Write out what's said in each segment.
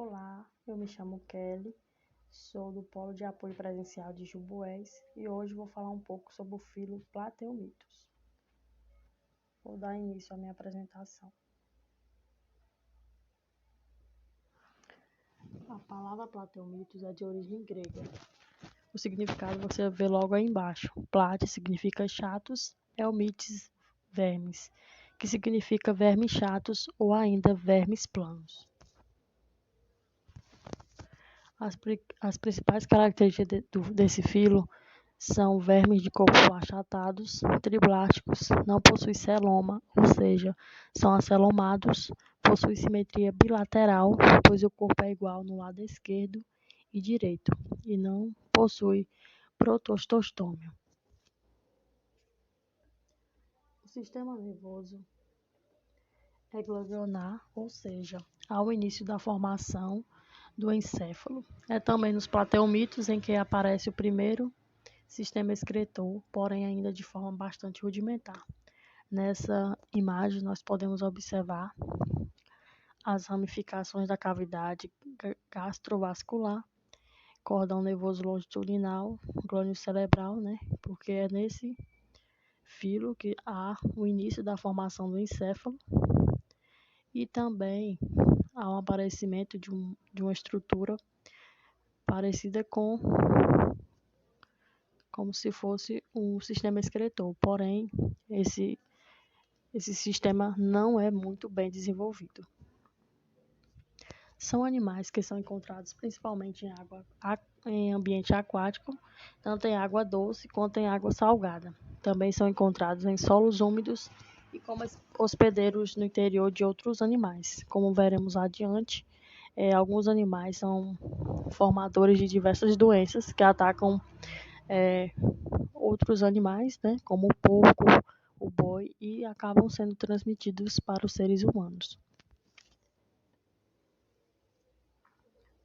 Olá, eu me chamo Kelly, sou do Polo de Apoio Presencial de Juboés e hoje vou falar um pouco sobre o filo Plateumitos. Vou dar início à minha apresentação. A palavra Plateumitos é de origem grega. O significado você vê logo aí embaixo. Plate significa chatos, eumites, vermes, que significa vermes chatos ou ainda vermes planos. As principais características desse filo são vermes de corpo achatados, triblásticos, não possuem celoma, ou seja, são acelomados, possuem simetria bilateral, pois o corpo é igual no lado esquerdo e direito, e não possui protostostômio. O sistema nervoso é ganglionar, ou seja, ao início da formação do encéfalo. É também nos plateumitos em que aparece o primeiro sistema excretor, porém ainda de forma bastante rudimentar. Nessa imagem nós podemos observar as ramificações da cavidade gastrovascular, cordão nervoso longitudinal, glânio cerebral, porque é nesse filo que há o início da formação do encéfalo, e também há um aparecimento de uma estrutura parecida como se fosse um sistema excretor, porém esse sistema não é muito bem desenvolvido. São animais que são encontrados principalmente em ambiente aquático, tanto em água doce quanto em água salgada. Também são encontrados em solos úmidos e como hospedeiros no interior de outros animais. Como veremos adiante, alguns animais são formadores de diversas doenças que atacam outros animais, como o porco, o boi, e acabam sendo transmitidos para os seres humanos.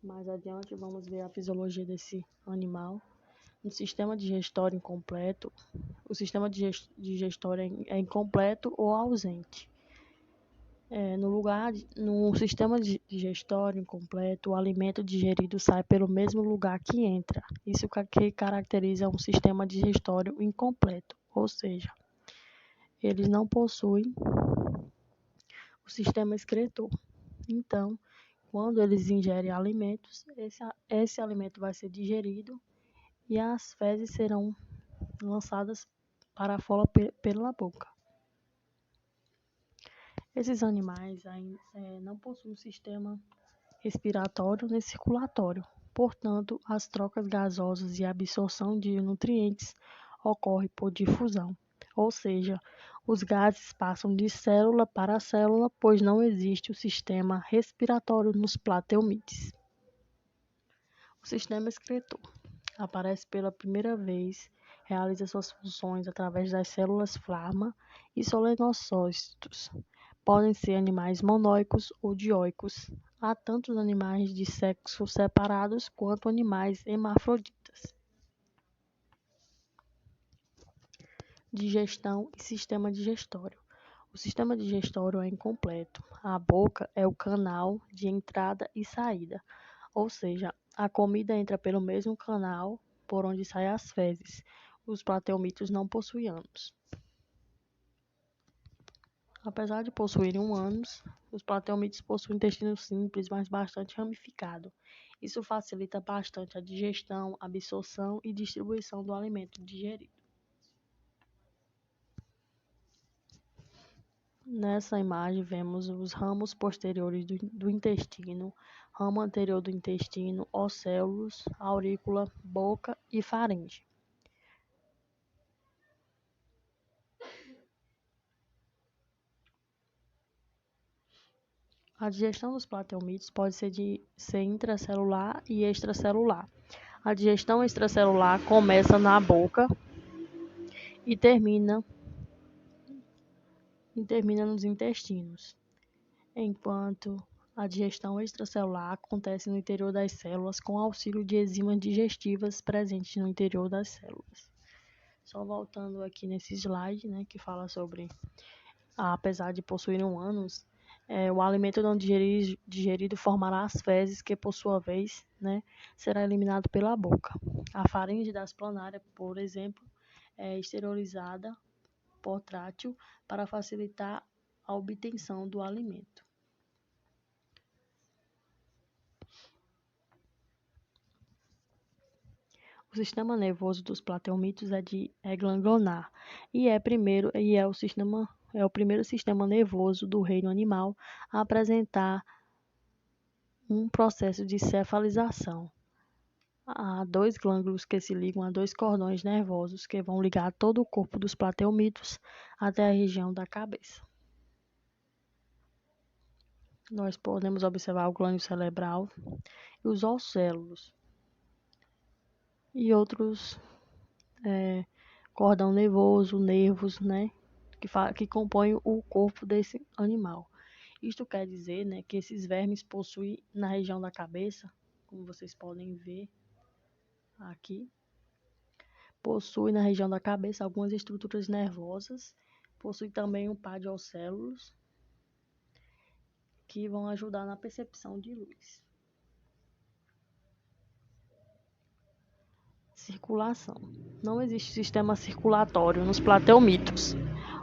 Mais adiante, vamos ver a fisiologia desse animal. No sistema digestório incompleto, o sistema digestório é incompleto ou ausente. No sistema digestório incompleto, o alimento digerido sai pelo mesmo lugar que entra. Isso que caracteriza um sistema digestório incompleto, ou seja, eles não possuem o sistema excretor. Então, quando eles ingerem alimentos, esse alimento vai ser digerido e as fezes serão lançadas para fora pela boca. Esses animais não possuem sistema respiratório nem circulatório. Portanto, as trocas gasosas e a absorção de nutrientes ocorrem por difusão, ou seja, os gases passam de célula para célula, pois não existe o sistema respiratório nos plateumites. O sistema excretor aparece pela primeira vez, realiza suas funções através das células flasma e solenocócitos. Podem ser animais monóicos ou dioicos. Há tanto animais de sexo separados quanto animais hermafroditas. Digestão e sistema digestório. O sistema digestório é incompleto. A boca é o canal de entrada e saída, ou seja, a comida entra pelo mesmo canal por onde saem as fezes. Os plateumitos não possuem ânus. Apesar de possuírem um ânus, os plateumitos possuem intestino simples, mas bastante ramificado. Isso facilita bastante a digestão, absorção e distribuição do alimento digerido. Nessa imagem vemos os ramos posteriores do intestino, ramo anterior do intestino, océolos, aurícula, boca e faringe. A digestão dos plateumitos pode ser intracelular e extracelular. A digestão extracelular começa na boca e termina nos intestinos, enquanto a digestão extracelular acontece no interior das células com auxílio de enzimas digestivas presentes no interior das células. Só voltando aqui nesse slide, que fala sobre, apesar de possuir um ânus, O alimento não digerido formará as fezes, que por sua vez, será eliminado pela boca. A faringe das planárias, por exemplo, é esterilizada portátil para facilitar a obtenção do alimento. O sistema nervoso dos plateumitos é ganglionar e é o primeiro sistema nervoso do reino animal a apresentar um processo de cefalização. Há dois glândulos que se ligam a dois cordões nervosos que vão ligar todo o corpo dos plateumitos até a região da cabeça. Nós podemos observar o glândulo cerebral e os océlulos e outros cordão nervoso, nervos, que compõem o corpo desse animal. Isto quer dizer, que esses vermes possuem na região da cabeça, como vocês podem ver aqui, possui na região da cabeça algumas estruturas nervosas, possui também um par de océlulos que vão ajudar na percepção de luz. Circulação. Não existe sistema circulatório nos plateumitos.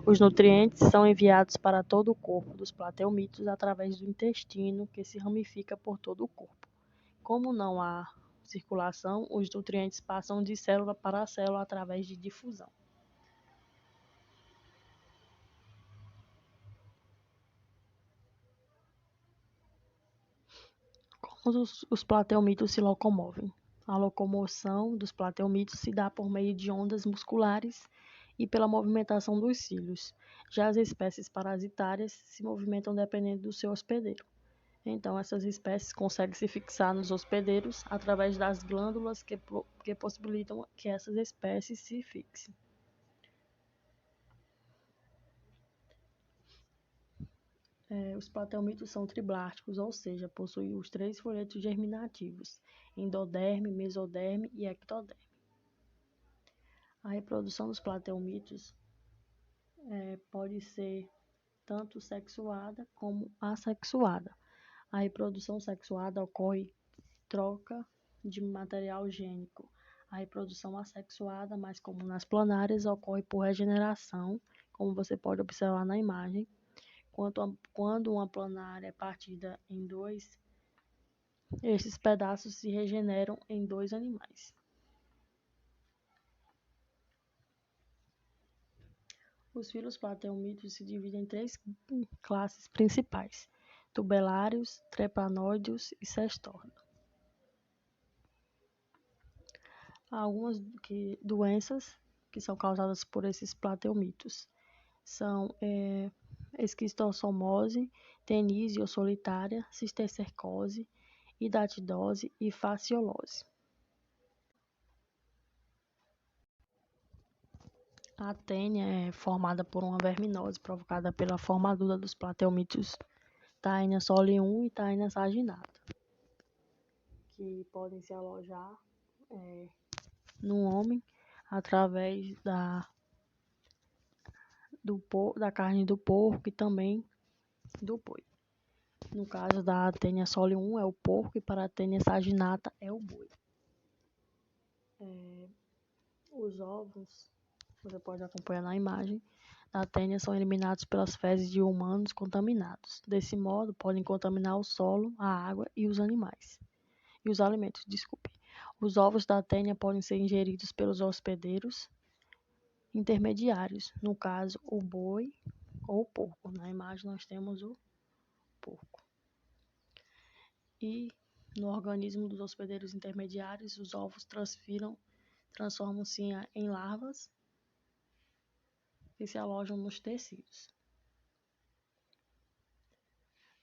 Os nutrientes são enviados para todo o corpo dos plateumitos através do intestino, que se ramifica por todo o corpo. Como não há circulação, os nutrientes passam de célula para célula através de difusão. Como os plateumitos se locomovem? A locomoção dos plateumitos se dá por meio de ondas musculares e pela movimentação dos cílios. Já as espécies parasitárias se movimentam dependendo do seu hospedeiro. Então, essas espécies conseguem se fixar nos hospedeiros através das glândulas que possibilitam que essas espécies se fixem. Os plateumitos são triblásticos, ou seja, possuem os 3 folhetos germinativos, endoderme, mesoderme e ectoderme. A reprodução dos plateumitos pode ser tanto sexuada como assexuada. A reprodução sexuada ocorre troca de material gênico. A reprodução assexuada, mais comum nas planárias, ocorre por regeneração, como você pode observar na imagem. Quando uma planária é partida em dois, esses pedaços se regeneram em 2 animais. Os filos plateumitos se dividem em 3 classes principais: tubelários, trepanóideos e cestórdio. Há algumas doenças que são causadas por esses plateumitos são esquistossomose, tenísio solitária, cisticercose, hidatidose e fasciolose. A tênia é formada por uma verminose provocada pela formadura dos plateumitos Taenia solium e Taenia saginata, que podem se alojar no homem através da carne do porco e também do boi. No caso da Taenia solium é o porco e para a Taenia saginata é o boi. Os ovos, você pode acompanhar na imagem, da tênia são eliminados pelas fezes de humanos contaminados. Desse modo, podem contaminar o solo, a água e os animais. E os alimentos, desculpe. Os ovos da tênia podem ser ingeridos pelos hospedeiros intermediários, no caso, o boi ou o porco. Na imagem nós temos o porco. E no organismo dos hospedeiros intermediários, os ovos transformam-se em larvas que se alojam nos tecidos.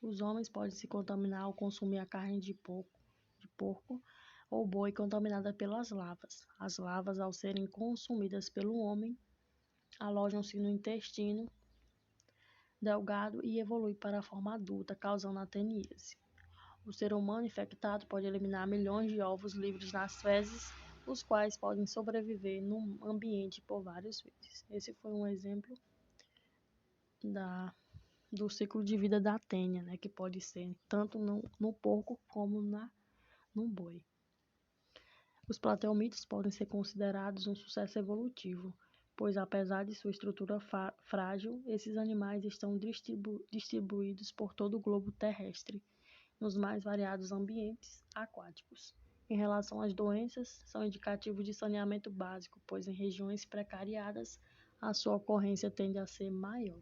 Os homens podem se contaminar ao consumir a carne de porco ou boi contaminada pelas larvas. As larvas, ao serem consumidas pelo homem, alojam-se no intestino delgado e evoluem para a forma adulta, causando a teníase. O ser humano infectado pode eliminar milhões de ovos livres nas fezes, os quais podem sobreviver no ambiente por vários meses. Esse foi um exemplo do ciclo de vida da tênia, né, que pode ser tanto no porco como no boi. Os plateumitos podem ser considerados um sucesso evolutivo, pois apesar de sua estrutura frágil, esses animais estão distribuídos por todo o globo terrestre, nos mais variados ambientes aquáticos. Em relação às doenças, são indicativos de saneamento básico, pois em regiões precariadas a sua ocorrência tende a ser maior.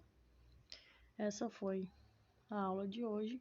Essa foi a aula de hoje.